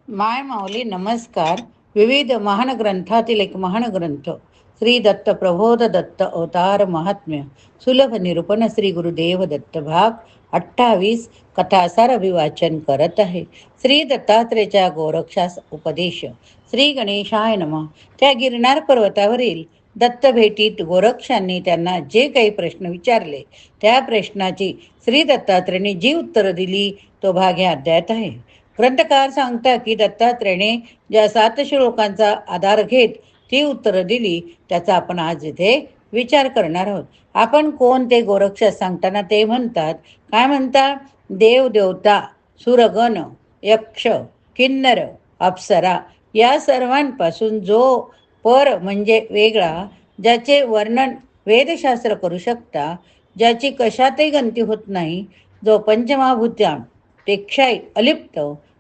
माय माऊली नमस्कार. विविध महान ग्रंथातील एक महान ग्रंथ श्री दत्त प्रबोध दत्त अवतार महात्म्य सुलभ निरूपण श्री गुरुदेव दत्त भाग 28 कथासार अभिवाचन करत आहे. श्री दत्तात्रेयच्या गोरक्षास उपदेश. श्री गणेशाय नमः. त्या गिरनार पर्वतावरील दत्त भेटीत गोरक्षांनी त्यांना जे काही प्रश्न विचारले त्या प्रश्नाची श्री दत्तात्रेयांनी जी उत्तरं दिली तो भाग ह्या अध्यायात आहे. ग्रंथकार सांगतात की दत्तात्रेयाने ज्या 7 श्लोकांचा आधार घेत ती उत्तरं दिली त्याचा आपण आज इथे विचार करणार आहोत. आपण कोण ते गोरक्ष सांगताना ते म्हणतात, काय म्हणतात? देव देवता, सुरगण, यक्ष, किन्नर, अप्सरा या सर्वांपासून जो पर म्हणजे वेगळा, ज्याचे वर्णन वेदशास्त्र करू शकता, ज्याची कशातही गंती होत नाही, जो पंचमहाभूत्या पेक्षाही अलिप्त,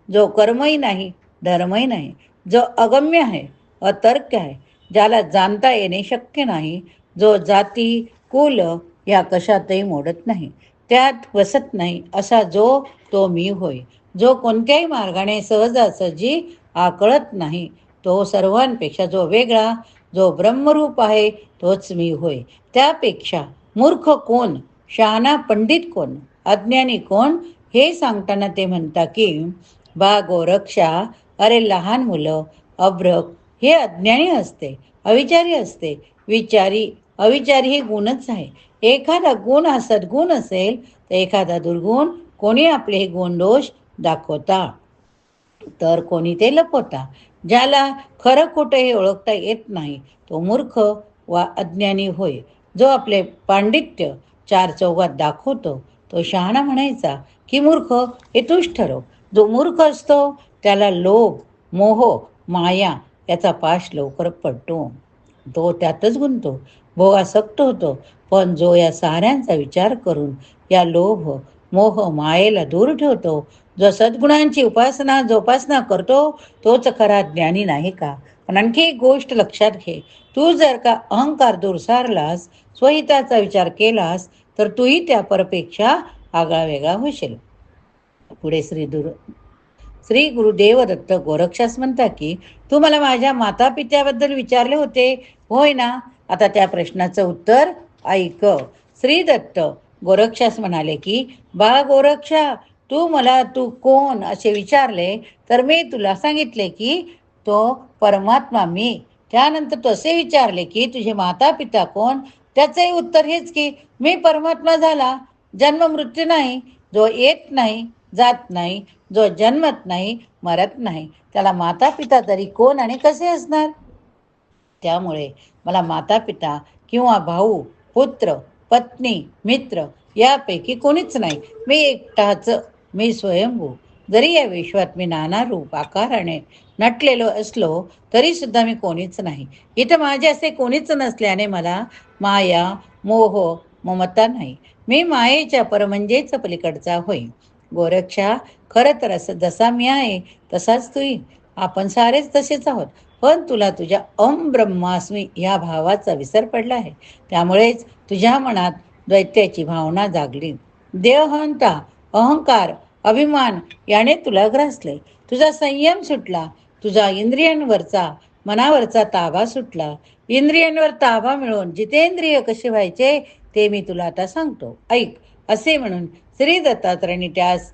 जो कर्मही नाही धर्मही नाही, जो अगम्य आहे अतर्क्य आहे, ज्याला जाणता येणे शक्य नाही, जो जाती कुल या कशातही मोडत नाही, त्यात बसत नाही असा जो तो मी होय, जो कोणत्याही मार्गाने सहजासहजी आकळत नाही, तो सर्वांपेक्षा जो वेगळा, जो ब्रह्मरूप आहे तोच मी होय. त्यापेक्षा मूर्ख कोण, शहाणा पंडित कोण, अज्ञानी कोण, हे सांगताना ते म्हणता की बा गोरक्षा, अरे लहान मुलं, अभ्रक हे अज्ञानी असते, अविचारी असते. विचारी अविचारी हे गुणच आहे. एखादा गुण हा सद्गुण असेल तर एखादा दुर्गुण कोणी आपले हे गुण दोष दाखवता तर कोणी ते लपवता. ज्याला खरं खोटं हे ओळखता येत नाही तो मूर्ख वा अज्ञानी होय. जो आपले पांडित्य चार चौघात दाखवतो तो शहाणा म्हणायचा की मूर्ख हे तूच ठरव. जो मूर्ख असतो त्याला लोभ, मोह, माया याचा पाश लवकर पडतो, तो त्यातच गुंतो, भोगासक्त होतो. पण जो या साऱ्यांचा विचार करून या लोभ, मोह, मायेला दूर ठेवतो, जो सद्गुणांची जोपासना करतो तोच खरा ज्ञानी नाही का? पण आणखी एक गोष्ट लक्षात घे, तू जर का अहंकार दूर सारलास, स्वहिताचा विचार केलास तर तूही त्या परपेक्षा आगळा वेगळा होशील. पुढे श्री गुरुदेव दत्त गोरक्षास म्हणतात की तू मला माझ्या माता पित्याबद्दल विचारले होते, होय ना? आता त्या प्रश्नाचं उत्तर ऐक. श्री दत्त गोरक्षास म्हणाले की बा गोरक्षा, तू कोण असे विचारले तर मी तुला सांगितले की तो परमात्मा मी. त्यानंतर तू असे विचारले की तुझे माता पिता कोण, त्याचंही उत्तर हेच की मी परमात्मा झाला. जन्म मृत्यू नाही, जो येत नाही जात नाही, जो जन्मत नाही मरत नाही, त्याला माता पिता तरी कोण आणि कसे असणार? त्यामुळे मला माता पिता किंवा भाऊ, पुत्र, पत्नी, मित्र यापैकी कोणीच नाही. मी एकटाच, मी स्वयंभू. जरी या विश्वात मी नाना रूप आकाराने नटलेलो असलो तरी सुद्धा मी कोणीच नाही. इथं माझे असे कोणीच नसल्याने मला माया, मोह, ममता नाही. मी मायेच्या परमंजेच पलीकडचा होय. गोरक्षा, खरं तर असं जसा मी आहे तसाच तूही. आपण सारेच तसेच आहोत. पण तुला तुझ्या ब्रह्मास्मी या भावाचा विसर पडला आहे. त्यामुळेच तुझ्या मनात द्वैत्याची भावना जागली. देहहंता, अहंकार, अभिमान याने तुला ग्रासले. तुझा संयम सुटला. तुझा इंद्रियांवरचा, मनावरचा ताबा सुटला. इंद्रियांवर ताबा मिळवून जितेंद्रिय कसे व्हायचे ते मी तुला आता सांगतो, ऐक. असे म्हणून श्री दत्तात्रेयांनी त्यास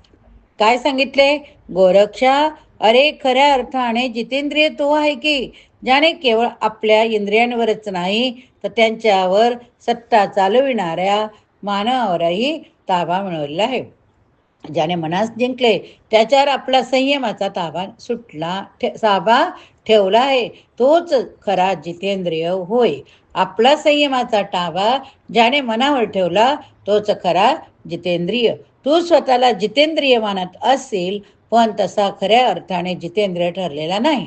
काय सांगितले? गोरक्षा, अरे खऱ्या अर्थाने जितेंद्रिय तो आहे की ज्याने केवळ आपल्या इंद्रियांवरच नाही तर त्यांच्यावर सत्ता चालविणाऱ्या मानवावरही ताबा मिळवलेला आहे. ज्याने मनास जिंकले त्याच्यावर आपला संयमाचा ताबा ठेवला आहे तोच खरा जितेंद्रिय होय. आपला संयमाचा ताबा ज्याने मनावर ठेवला तोच खरा जितेंद्रिय. तू स्वतःला जितेंद्रिय मानत असेल पण तसा खऱ्या अर्थाने जितेंद्रिय ठरलेला नाही,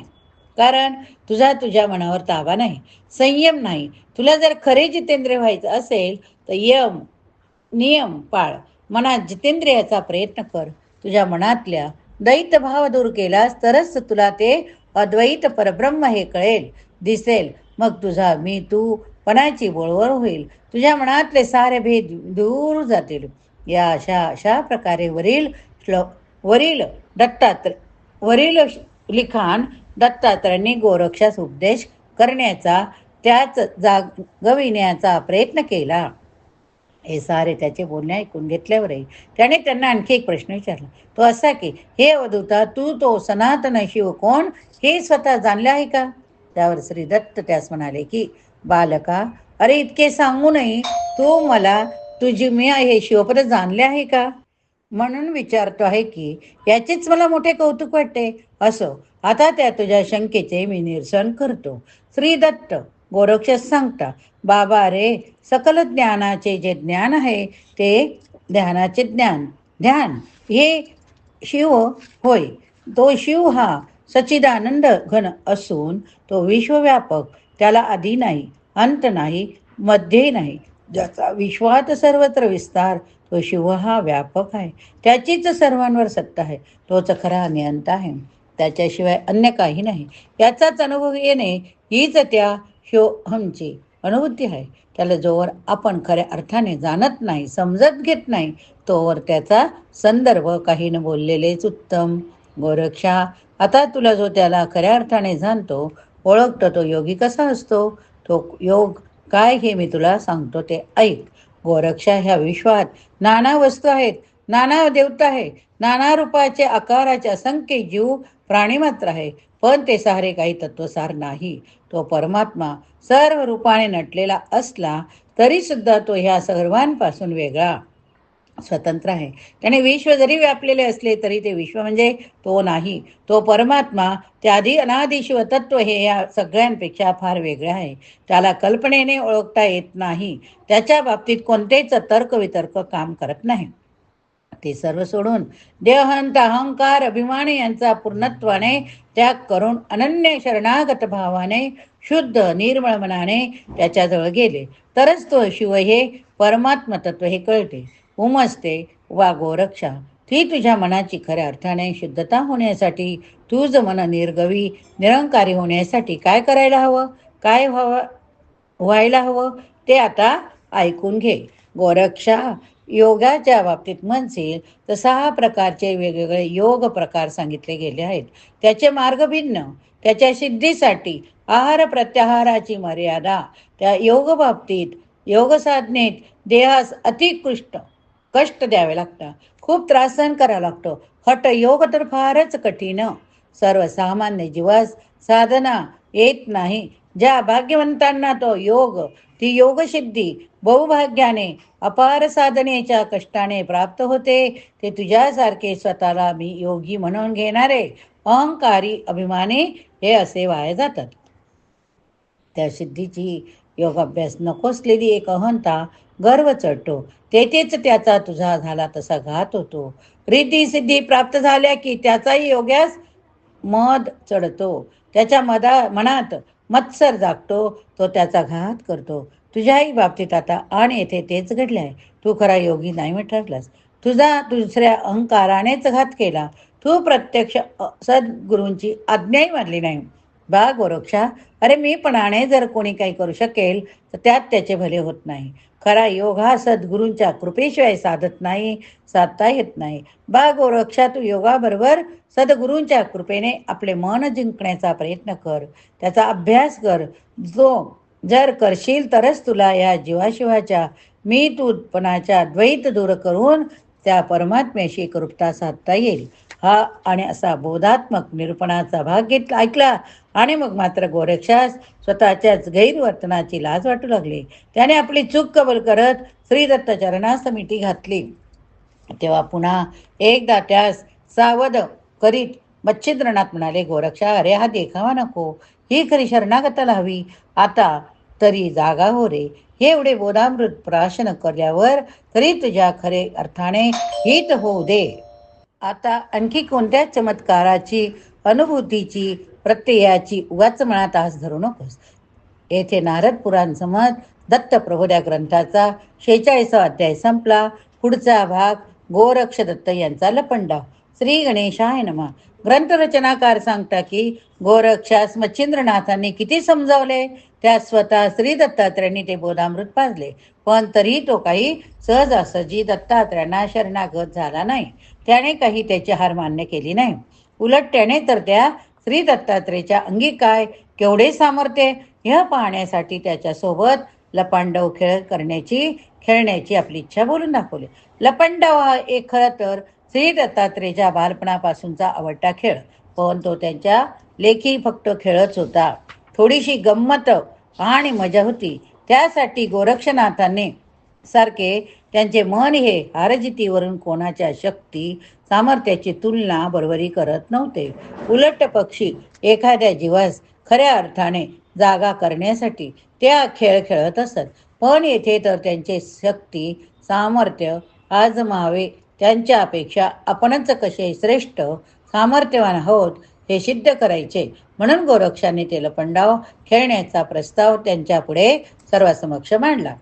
कारण तुझ्या मनावर ताबा नाही, संयम नाही. तुला जर खरे जितेंद्रिय व्हायचं असेल तर नियम पाळ, मनात जितेंद्रियाचा प्रयत्न कर. तुझ्या मनातल्या द्वैत भाव दूर केलास तरच तुला ते अद्वैत परब्रह्म हे कळेल, दिसेल. मग तुझा मी तू पणाची बोळवळ होईल. तुझ्या मनातले सारे भेद दूर जातील. अशा प्रकारे वरील लिखाण दत्तात्रयांनी गोरक्षास उपदेश करण्याचा, त्याच जागविण्याचा प्रयत्न केला. हे सारे त्याचे बोलणे ऐकून घेतल्यावरही त्याने त्यांना आणखी एक प्रश्न विचारला. तो असा की, हे अवधूता, तू तो सनातन शिव कोण हे स्वतः जाणले आहे का? त्यावर श्री दत्त त्यास म्हणाले की, बालका, अरे इतके सांगूनही तू मला तुझी मी हे शिवपद जाणले आहे का म्हणून विचारतो आहे की, याचेच मला मोठे कौतुक वाटते. असो, आता त्या तुझ्या शंकेचे मी निरसन करतो. श्री दत्त गोरक्षास सांगता, बाबा रे, सकल ज्ञानाचे जे ज्ञान आहे ते ध्यानाचे ज्ञान, ध्यान हे शिव होय. तो शिव हा सच्चिदानंद घन असून तो विश्वव्यापक, त्याला आधी नाही, अंत नाही, मध्ये नाही, ज्याचा विश्वात सर्वत्र विस्तार, तो शिव हा व्यापक आहे. त्याचीच सर्वांवर सत्ता आहे. तोच खरा नियंत आहे, त्याच्याशिवाय अन्य काही नाही. याचाच अनुभव येणे हीच त्या शिवहमची अनुभूती आहे. त्याला जोवर आपण खऱ्या अर्थाने जाणत नाही, समजत घेत नाही, तोवर त्याचा संदर्भ काही न बोललेलेच उत्तम. गोरक्षा, आता तुला जो त्याला खऱ्या अर्थाने जाणतो, ओळखतो, तो योगी कसा असतो, तो योग काय हे मी तुला सांगतो ते ऐक. गोरक्षा, ह्या विश्वात नाना वस्तू आहेत, नाना देवता आहे, नाना रूपाचे आकाराचे असंख्य जीव प्राणी मात्र आहे, पण ते सारे काही तत्वसार नाही. तो परमात्मा सर्व रूपाने नटलेला असला तरी सुद्धा तो ह्या सर्वांपासून वेगळा, स्वतंत्र आहे. त्याने विश्व जरी व्यापलेले असले तरी ते विश्व म्हणजे तो नाही. तो परमात्मा, त्याआधी अनादि शिवतत्व हे या सगळ्यांपेक्षा फार वेगळे आहे. त्याला कल्पनेने ओळखता येत नाही. त्याच्या बाबतीत कोणतेच तर्कवितर्क काम करत नाही. ते सर्व सोडून देहंत, अहंकार, अभिमान यांचा पूर्णत्वाने त्याग करून अनन्य शरणागत भावाने शुद्ध निर्मळ मनाने त्याच्याजवळ गेले तरच तो शिव हे परमात्म तत्व हे कळते, उमजते. वा गोरक्षा, ती तुझ्या मनाची खऱ्या अर्थाने शुद्धता होण्यासाठी, तुझं मन निर्गवी निरंकारी होण्यासाठी काय करायला हवं, काय व्हायला हवं ते आता ऐकून घे. गोरक्षा, योगाच्या बाबतीत म्हणशील तर 6 प्रकारचे वेगवेगळे योग प्रकार सांगितले गेले आहेत. त्याचे मार्ग भिन्न. त्याच्या सिद्धीसाठी आहार प्रत्याहाराची मर्यादा, त्या योग बाबतीत योग साधनेत देहास अतिकृष्ट कष्ट द्यावे लागतात, खूप त्रास सहन करावा लागतो. हठ योग तर फारच कठीण, सर्वसामान्य जीवास साधना येत नाही. ज्या भाग्यवंतांना तो योग, ती योगसिद्धी बहुभाग्याने अपार साधनेच्या कष्टाने प्राप्त होते, ते तुझ्यासारखे स्वतःला मी योगी म्हणून घेणारे अहंकारी अभिमानी हे असे वाया जातात. त्या सिद्धीची योगाभ्यास नको असलेली एक अहंता गर्व चढतो, तेथेच त्याचा तुझा झाला तसा घात होतो. रिद्धी सिद्धी प्राप्त झाल्या की त्याचाही योग्यास मद चढतो, त्याच्या मनात मत्सर जागतो, तो त्याचा घात करतो. तुझ्याही बाबतीत आता आणि येथे तेच घडले आहे. तू खरा योगी नाही ठरलास, तुझा दुसऱ्या अहंकारानेच घात केला. तू प्रत्यक्ष सद्गुरूंची आज्ञाही मानली नाही. बा गोरक्षा, अरे मीपणाने जर कोणी काही करू शकेल तर त्यात त्याचे भले होत नाही. खरा योग हा सद्गुरूंच्या कृपेशिवाय साधत नाही, साधता येत नाही. बा गोरक्षा, तू योगाबरोबर सद्गुरूंच्या कृपेने आपले मन जिंकण्याचा प्रयत्न कर, त्याचा अभ्यास कर. जो जर करशील तरच तुला या जीवाशिवाच्या मी तूपणाच्या द्वैत दूर करून त्या परमात्म्याशी एकरूपता साधता येईल. हा आणि असा बोधात्मक निरूपणाचा भाग घेतला ऐकला आणि मग मात्र गोरक्षास स्वतःच्याच गैरवर्तनाची लाज वाटू लागली. त्याने आपली चूक कबूल करत श्रीदत्त चरणास मिठी घातली. तेव्हा पुन्हा एकदा त्यास सावध करीत मच्छिद्रनाथ म्हणाले, गोरक्षा, अरे हा देखावा नको, ही खरी शरणागताला हवी. आता तरी जागा हो रे. हे एवढे बोधामृत प्राशन केल्यावर तरी तुझ्या खरे अर्थाने हित होऊ दे. आता आणखी कोणत्याच चमत्काराची अनुभूतीची प्रत्ययाची उगाच मनात आस धरू नकोस. येथे नारद पुराण समज दत्त प्रबोध्या ग्रंथाचा 46वा अध्याय संपला. पुढचा भाग गोरक्ष दत्त यांचा लपंडाव. श्री गणेशाय नमः. ग्रंथरचनाकार सांगता की गोरक्षास मच्छिंद्रनाथांनी किती समजावले, त्या स्वतः श्री दत्तात्रयांनी ते बोधामृत पाजले, पण तरी तो काही सहजासहजी दत्तात्रयांना शरणागत झाला नाही. त्याने काही त्याची हार मान्य केली नाही. उलट त्याने तर त्या श्री दत्तात्रेयच्या अंगी काय केवढे सामर्थ्य हे पाहण्यासाठी त्याच्यासोबत लपांडव खेळण्याची आपली इच्छा बोलून दाखवली. लपंडाव हा एक खरं तर श्री दत्तात्रेयच्या बालपणापासूनचा आवडता खेळ, पण तो त्यांच्या लेखी फक्त खेळच होता. थोडीशी गंमत आणि मजा होती. त्यासाठी गोरक्षनाथाने सारखे त्यांचे मन हे हारजितीवरून कोणाच्या शक्ती सामर्थ्याची तुलना बरोबरी करत नव्हते. उलट पक्षी एखाद्या जीवास खऱ्या अर्थाने जागा करण्यासाठी त्या खेळ खेळत असत. पण येथे तर त्यांचे शक्ती सामर्थ्य आजमावे, त्यांच्यापेक्षा आपणच कसे श्रेष्ठ सामर्थ्यवान आहोत हे सिद्ध करायचे म्हणून गोरक्षाने ते लपंडाव खेळण्याचा प्रस्ताव त्यांच्या पुढे सर्वांसमक्ष मांडला.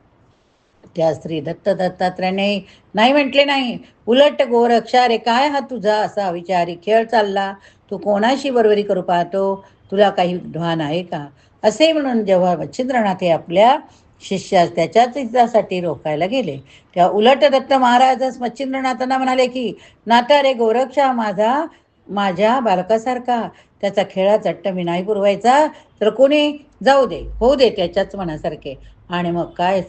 त्या श्री दत्तात्र्याने नाही म्हटले नाही. उलट गोरक्षा, रे काय हा तुझा असा विचारी खेळ चालला? तू कोणाशी बरोबरी करू पाहतो? तुला काही भान आहे का? असे म्हणून जेव्हा मच्छिंद्रनाथ हे आपल्या शिष्यास त्याच्याच हितासाठी रोखायला गेले, तेव्हा उलट दत्त महाराजच मच्छिंद्रनाथांना म्हणाले की, नाता रे गोरक्षा माझ्या बालकासारखा, त्याचा खेळा चट्ट मी नाही पुरवायचा तर कोणी जाऊ दे, होऊ दे त्याच्याच मनासारखे. आणि मग काय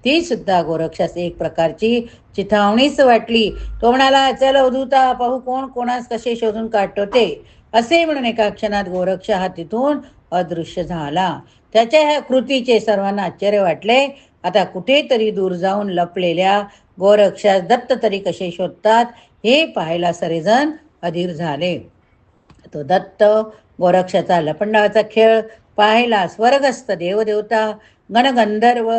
ती सुद्धा गोरक्षास एक प्रकारची चिथावणीच वाटली. तो म्हणाला, चल अवधूता, पाहू कोण कोणास कसे शोधून काढतो ते. असे म्हणून एका क्षणात गोरक्ष हा तिथून अदृश्य झाला. त्याच्या ह्या कृतीचे सर्वांना आश्चर्य वाटले. आता कुठेतरी दूर जाऊन लपलेल्या गोरक्षास दत्त तरी कसे शोधतात हे पाहायला सगळेजण अधीर झाले. तो दत्त गोरक्षाचा लपंडावाचा खेळ पाहायला स्वर्गस्थ देवदेवता गणगंधर्व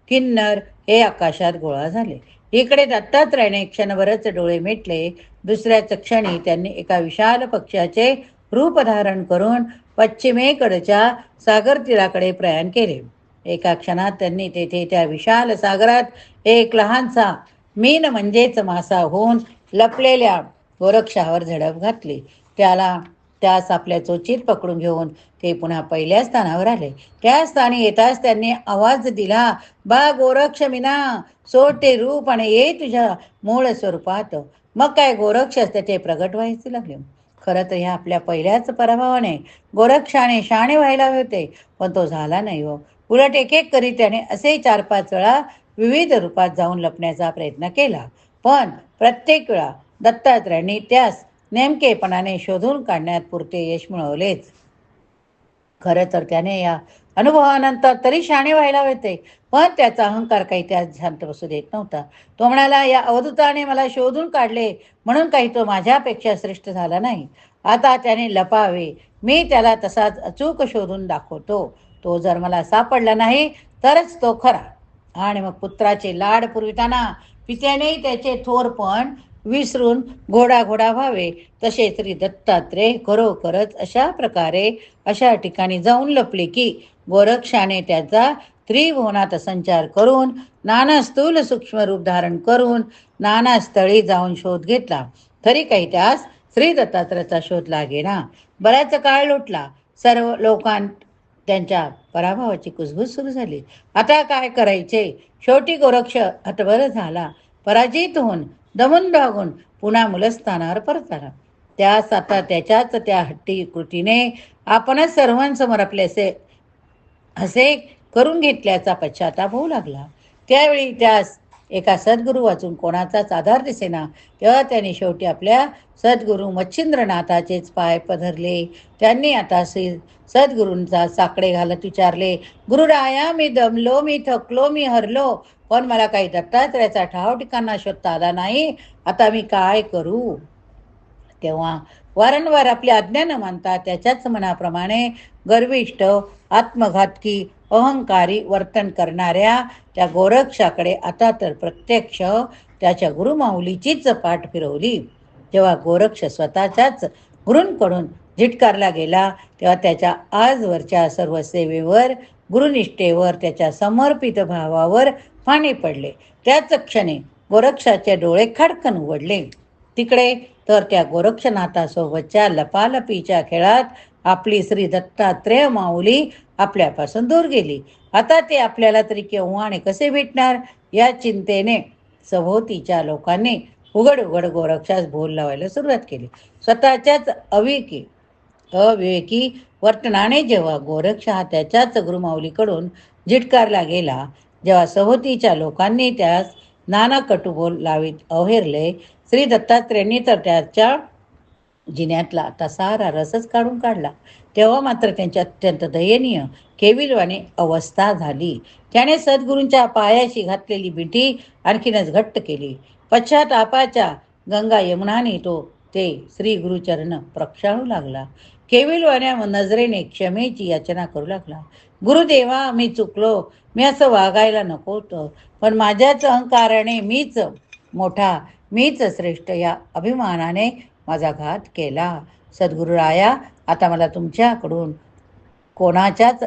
किन्नर हे आकाशात गोळा झाले. इकडे दत्तात्रयाने क्षणभरच डोळे मिटले. दुसऱ्याच क्षणी त्यांनी एका विशाल पक्षाचे रूप धारण करून पश्चिमेकडच्या सागर तीराकडे प्रयाण केले. एका क्षणात त्यांनी तेथे त्या विशाल सागरात एक लहानसा मीन म्हणजेच मासा होऊन लपलेल्या गोरक्षावर झडप घातली. त्यास आपल्या चोचीत पकडून घेऊन ते पुन्हा पहिल्या स्थानावर आले. त्या स्थानी येताच त्यांनी आवाज दिला, बा गोरक्ष मीना, सोड ते रूप आणि ये तुझ्या मूळ स्वरूपात. मग काय गोरक्षच तेथे प्रगट व्हायचे लागले. खरं तर ह्या आपल्या पहिल्याच पराभवाने गोरक्षाने शाणे व्हायला होते, पण तो झाला नाही हो. उलट एक एक करीत त्याने असे 4-5 वेळा विविध रूपात जाऊन लपण्याचा प्रयत्न केला, पण प्रत्येक वेळा दत्तात्रयांनी त्यास नेमकेपणाने शोधून काढण्यात पुरते यश मिळवलेच. खरं तर त्याने या अनुभवानंतर तरी शाणे व्हायला होते, पण त्याचा अहंकार काही त्यास शांत बसू देत नव्हता. तो म्हणाला, या अवधूताने मला शोधून काढले म्हणून काही तो माझ्यापेक्षा श्रेष्ठ झाला नाही. आता त्याने लपावे, मी त्याला तसाच अचूक शोधून दाखवतो. तो जर मला सापडला नाही तरच तो खरा. आणि मग पुत्राचे लाड पुरविताना पित्यानेही त्याचे थोरपण विसरून घोडा व्हावे, तसे श्री दत्तात्रेय खरोखरच अशा ठिकाणी जाऊन लपले की गोरक्षाने त्याचा त्रिभुवनात संचार करून नाना स्थूल सूक्ष्म रूप धारण करून नाना स्थळी जाऊन शोध घेतला, तरी काही त्यास श्री दत्तात्रेयाचा शोध लागेना. बराच काळ लोटला. सर्व लोकांत त्यांच्या पराभवाची कुजबूज सुरू झाली. आता काय करायचे? शेवटी गोरक्ष हतबल झाला. पराजित होऊन दमून भागून पुन्हा मूलस्थानावर परत आला. त्यास आता त्याच्याच त्या हट्टी कृतीने आपणच सर्वांसमोर आपले असे करून घेतल्याचा पश्चाताप होऊ लागला. त्यावेळी त्यास एका सद्गुरू वाचून कोणाचाच आधार दिसेना. तेव्हा त्यांनी शेवटी आपल्या सद्गुरू मच्छिंद्रनाथाचेच पाय पधरले. त्यांनी आता सद्गुरूंचा साकडे घालत विचारले, गुरुराया, मी दमलो, मी थकलो, मी हरलो, पण मला काही दत्तात्रयाचा ठाव ठिकाणा शोधता आला नाही. आता मी काय करू? तेव्हा वारंवार आपली आज्ञा न मानता त्याच्याच मनाप्रमाणे गर्विष्ठ, आत्मघातकी, अहंकारी वर्तन करणाऱ्या त्या गोरक्षाकडे आता तर प्रत्यक्ष त्याच्या गुरुमाऊलीचीच पाठ फिरवली. जेव्हा गोरक्ष स्वतःच्याच गुरूंकडून झिटकारला गेला, तेव्हा त्याच्या आजवरच्या सर्व सेवेवर, गुरुनिष्ठेवर, त्याच्या समर्पित भावावर पाणी पडले. त्याच क्षणी गोरक्षाचे डोळे खडकन उघडले. तिकडे तर त्या गोरक्षनाथासोबतच्या लपालपीच्या खेळात आपली श्री दत्तात्रेय माऊली आपल्यापासून दूर गेली. आता ते आपल्याला तरी केव्हा आणि कसे भेटणार या चिंतेने सभोवतीच्या लोकांनी उघड गोरक्षास बोल लावायला सुरुवात केली. स्वतःच्याच अविकी अविवेकी वर्तनाने जेव्हा गोरक्ष हा त्याच्याच गुरुमाऊलीकडून झिटकारला गेला, जेव्हा सभोवतीच्या लोकांनी त्यास नाना कटुबोल लावीत अवहेरले, श्री दत्तात्रेयांनी तर त्याच्या जिन्यातला तसारा रसच काढून काढला, तेव्हा मात्र त्यांची अत्यंत दयनीय केविलवाणी अवस्था झाली. त्याने सद्गुरूंच्या पायाशी घातलेली बिठी आणखीनच घट्ट केली. पश्चातापाच्या गंगा यमुनाने तो ते श्री गुरुचरण प्रक्षाळू लागला. केविलवाण्या नजरेने क्षमेची याचना करू लागला. गुरुदेवा, मी चुकलो, मी असं वागायला नको होतं, पण माझ्याच अहंकाराने मीच मोठा, मीच श्रेष्ठ या अभिमानाने माझा घात केला. सद्गुरुराया, आता मला तुमच्याकडून कोणाच्याच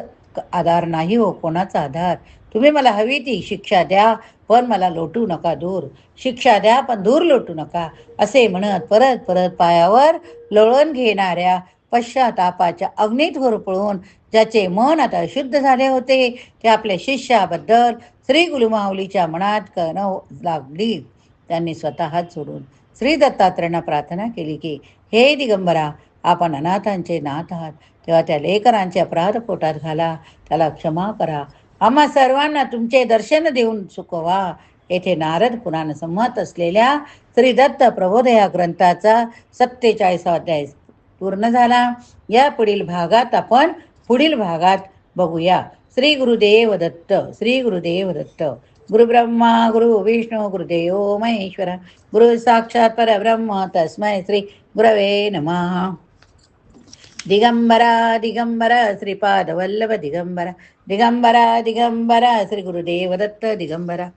आधार नाही हो, कोणाचा आधार. तुम्ही मला हवी ती शिक्षा द्या, पण मला लोटू नका दूर. शिक्षा द्या, पण दूर लोटू नका, असे म्हणत परत परत पायावर लोळण घेणाऱ्या पश्चातापाच्या अग्नीत होरपळून ज्याचे मन आता अशुद्ध झाले होते, ते आपल्या शिष्याबद्दल श्री गुरुमाऊलीच्या मनात कळणं लागली. त्यांनी स्वतः हात सोडून श्री दत्तात्रेयांना प्रार्थना केली की, हे दिगंबरा, आपण अनाथांचे नाथ आहात, तेव्हा त्या लेकरांचे अपराध पोटात घाला, त्याला क्षमा करा, आम्हा सर्वांना तुमचे दर्शन देऊन सुखवा. येथे नारद पुराण संमत असलेल्या श्री दत्त प्रबोध या ग्रंथाचा 47वा अध्याय पूर्ण झाला. या पुढील भागात बघूया. श्री गुरुदेव दत्त. श्री गुरुदेव दत्त. गुरु ब्रह्मा गुरु विष्णू गुरुदेव महेश्वर, गुरु साक्षात परब्रह्म तस्मै श्री गुरवे नमः. दिगंबरा दिगंबरा श्रीपाद वल्लभ दिगंबरा, दिगंबरा दिगंबरा श्री गुरुदेव दत्त दिगंबरा.